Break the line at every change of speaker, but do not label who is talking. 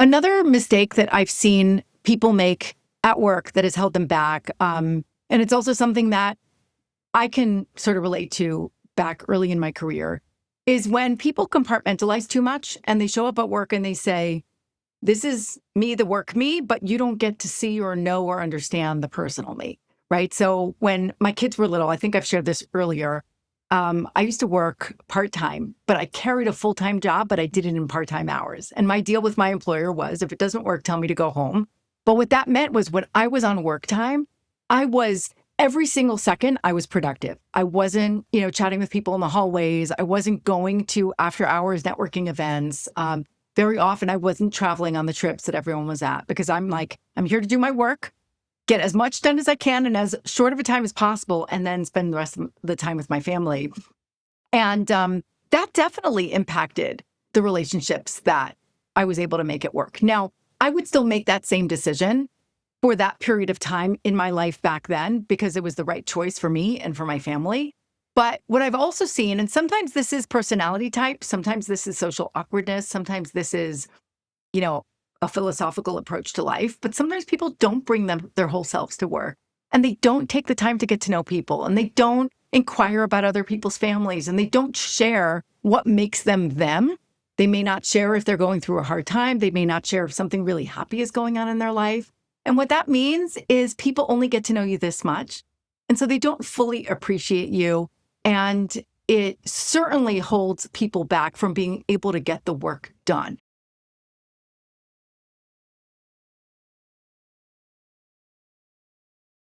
Another mistake that I've seen people make at work that has held them back, and it's also something that I can sort of relate to back early in my career, is when people compartmentalize too much and they show up at work and they say, this is me, the work me, but you don't get to see or know or understand the personal me, right? So when my kids were little, I think I've shared this earlier, I used to work part-time, but I carried a full-time job, but I did it in part-time hours. And my deal with my employer was, if it doesn't work, tell me to go home. But what that meant was when I was on work time, I was every single second I was productive. I wasn't, chatting with people in the hallways. I wasn't going to after hours networking events. Very often I wasn't traveling on the trips that everyone was at because I'm here to do my work, get as much done as I can in as short of a time as possible, and then spend the rest of the time with my family. And that definitely impacted the relationships that I was able to make at work. Now, I would still make that same decision for that period of time in my life back then because it was the right choice for me and for my family. But what I've also seen, and sometimes this is personality type, sometimes this is social awkwardness, sometimes this is, a philosophical approach to life, but sometimes people don't bring their whole selves to work and they don't take the time to get to know people and they don't inquire about other people's families and they don't share what makes them them. They may not share if they're going through a hard time. They may not share if something really happy is going on in their life. And what that means is people only get to know you this much. And so they don't fully appreciate you. And it certainly holds people back from being able to get the work done.